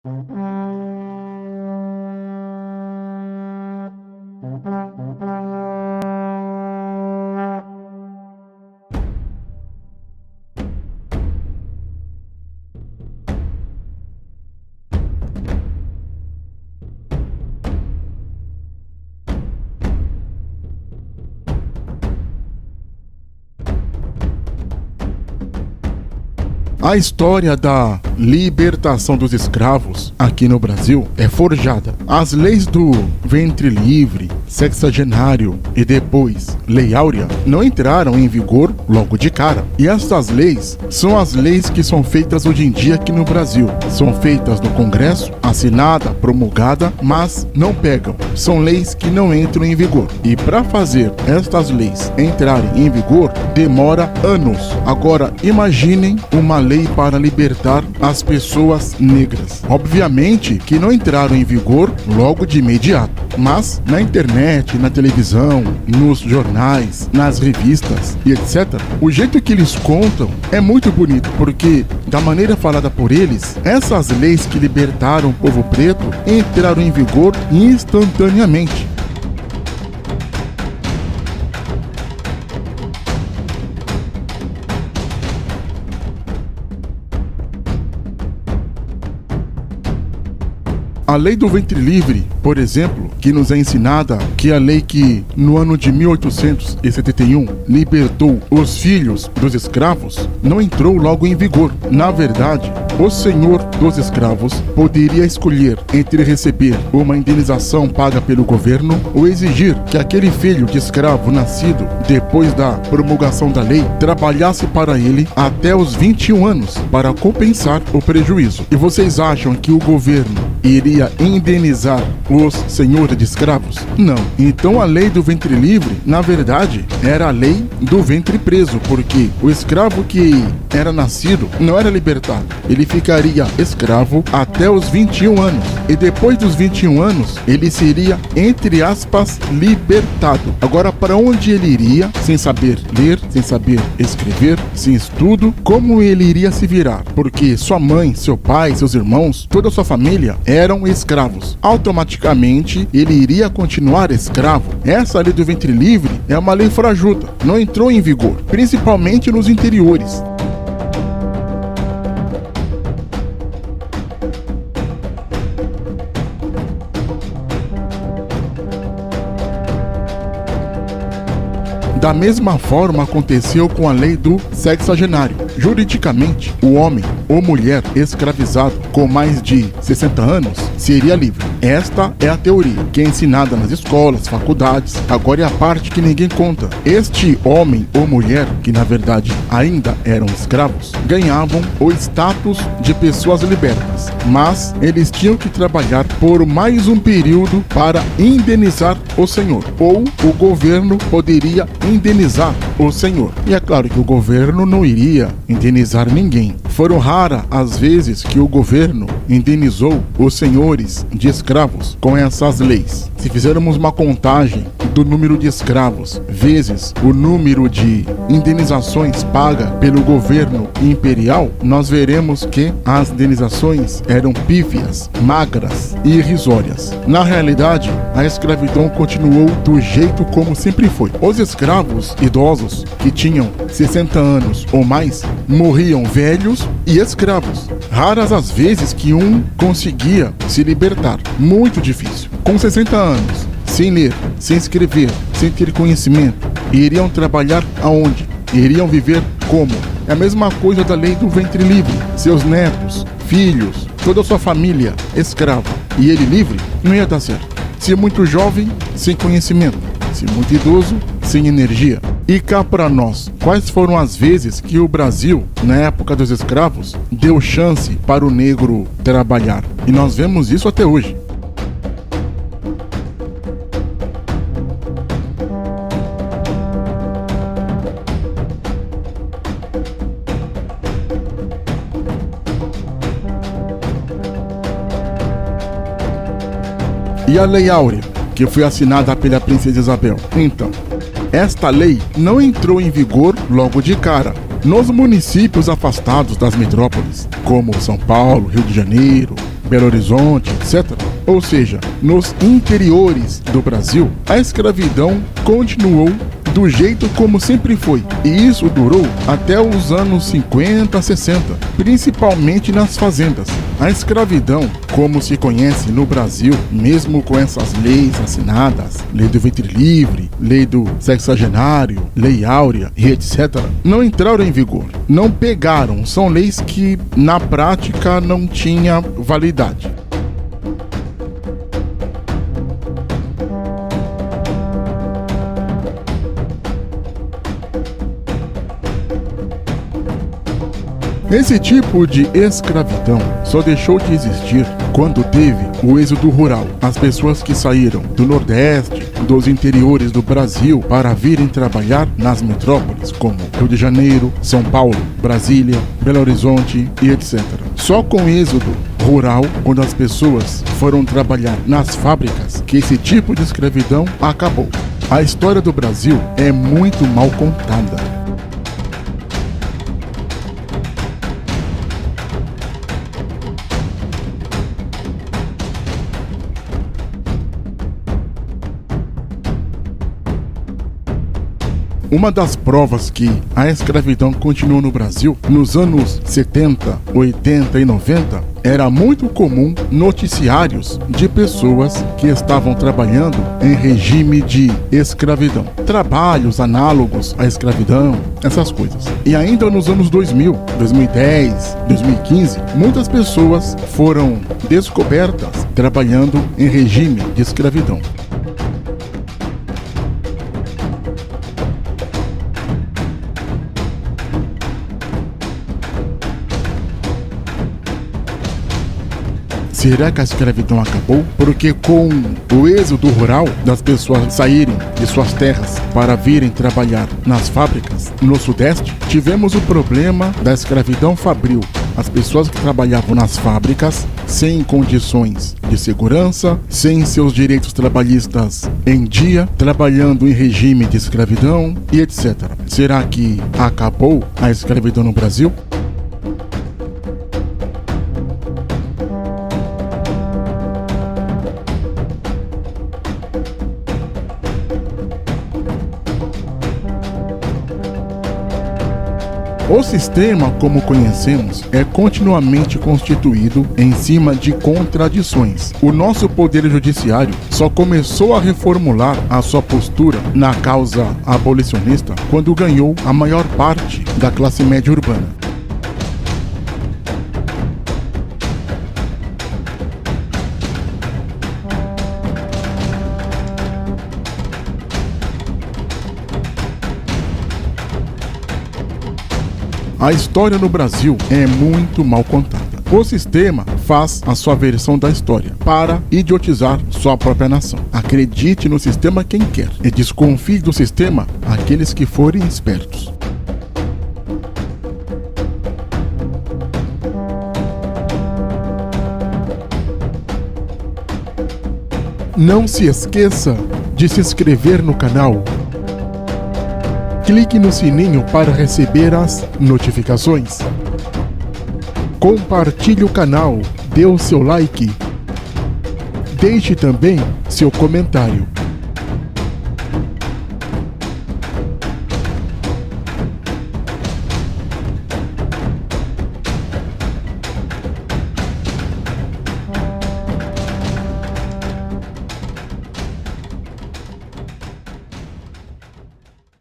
A história da libertação dos escravos aqui no Brasil é forjada. As leis do ventre livre, sexagenário e depois Lei Áurea não entraram em vigor logo de cara. E essas leis são as leis que são feitas hoje em dia aqui no Brasil. São feitas no Congresso, assinada, promulgada, mas não pegam. São leis que não entram em vigor. E para fazer estas leis entrarem em vigor, demora anos. Agora imaginem uma lei para libertar as pessoas negras. Obviamente que não entraram em vigor logo de imediato, mas na internet, na televisão, nos jornais, nas revistas e etc., o jeito que eles contam é muito bonito, porque da maneira falada por eles, essas leis que libertaram o povo preto entraram em vigor instantaneamente. A lei do ventre livre, por exemplo, que nos é ensinada, que é a lei que no ano de 1871 libertou os filhos dos escravos, não entrou logo em vigor. Na verdade, o senhor dos escravos poderia escolher entre receber uma indenização paga pelo governo ou exigir que aquele filho de escravo nascido depois da promulgação da lei trabalhasse para ele até os 21 anos para compensar o prejuízo. E vocês acham que o governo iria indenizar os senhores de escravos? Não. Então a lei do ventre livre, na verdade, era a lei do ventre preso, porque o escravo que era nascido não era libertado. Ele ficaria escravo até os 21 anos. E depois dos 21 anos, ele seria, entre aspas, libertado. Agora, para onde ele iria, sem saber ler, sem saber escrever, sem estudo, como ele iria se virar? Porque sua mãe, seu pai, seus irmãos, toda a sua família eram escravos. Automaticamente, ele iria continuar escravo. Essa lei do ventre livre é uma lei frajuta, não entrou em vigor, principalmente nos interiores. Da mesma forma aconteceu com a lei do sexagenário. Juridicamente, o homem ou mulher escravizado com mais de 60 anos seria livre. Esta é a teoria, que é ensinada nas escolas, faculdades. Agora é a parte que ninguém conta. Este homem ou mulher, que na verdade ainda eram escravos, ganhavam o status de pessoas libertas, mas eles tinham que trabalhar por mais um período para indenizar o senhor, ou o governo poderia indenizar o senhor. E é claro que o governo não iria indenizar ninguém. Foram raras as vezes que o governo indenizou os senhores de escravos com essas leis. Se fizermos uma contagem do número de escravos vezes o número de indenizações pagas pelo governo imperial, nós veremos que as indenizações eram pífias, magras e irrisórias. Na realidade, a escravidão continuou do jeito como sempre foi. Os escravos idosos que tinham 60 anos ou mais morriam velhos e escravos. Raras as vezes que um conseguia se libertar. Muito difícil. Com 60 anos, sem ler, sem escrever, sem ter conhecimento, iriam trabalhar aonde? Iriam viver como? É a mesma coisa da lei do ventre livre. Seus netos, filhos, toda a sua família escrava e ele livre, não ia dar certo. Se muito jovem, sem conhecimento. Se muito idoso, sem energia. E cá para nós, quais foram as vezes que o Brasil, na época dos escravos, deu chance para o negro trabalhar? E nós vemos isso até hoje. E a Lei Áurea, que foi assinada pela Princesa Isabel? Então, esta lei não entrou em vigor logo de cara. Nos municípios afastados das metrópoles, como São Paulo, Rio de Janeiro, Belo Horizonte, etc., ou seja, nos interiores do Brasil, a escravidão continuou do jeito como sempre foi. E isso durou até os anos 50, 60, principalmente nas fazendas. A escravidão, como se conhece no Brasil, mesmo com essas leis assinadas, lei do ventre livre, lei do sexagenário, lei áurea e etc., não entraram em vigor, não pegaram, são leis que na prática não tinha validade. Esse tipo de escravidão só deixou de existir quando teve o êxodo rural. As pessoas que saíram do Nordeste, dos interiores do Brasil para virem trabalhar nas metrópoles como Rio de Janeiro, São Paulo, Brasília, Belo Horizonte e etc. Só com o êxodo rural, quando as pessoas foram trabalhar nas fábricas, que esse tipo de escravidão acabou. A história do Brasil é muito mal contada. Uma das provas que a escravidão continuou no Brasil, nos anos 70, 80 e 90, era muito comum noticiários de pessoas que estavam trabalhando em regime de escravidão. Trabalhos análogos à escravidão, essas coisas. E ainda nos anos 2000, 2010, 2015, muitas pessoas foram descobertas trabalhando em regime de escravidão. Será que a escravidão acabou? Porque com o êxodo rural, das pessoas saírem de suas terras para virem trabalhar nas fábricas no Sudeste, tivemos o problema da escravidão fabril. As pessoas que trabalhavam nas fábricas sem condições de segurança, sem seus direitos trabalhistas em dia, trabalhando em regime de escravidão e etc. Será que acabou a escravidão no Brasil? O sistema, como conhecemos, é continuamente constituído em cima de contradições. O nosso poder judiciário só começou a reformular a sua postura na causa abolicionista quando ganhou a maior parte da classe média urbana. A história no Brasil é muito mal contada. O sistema faz a sua versão da história para idiotizar sua própria nação. Acredite no sistema quem quer e desconfie do sistema aqueles que forem espertos. Não se esqueça de se inscrever no canal. Clique no sininho para receber as notificações. Compartilhe o canal, dê o seu like. Deixe também seu comentário.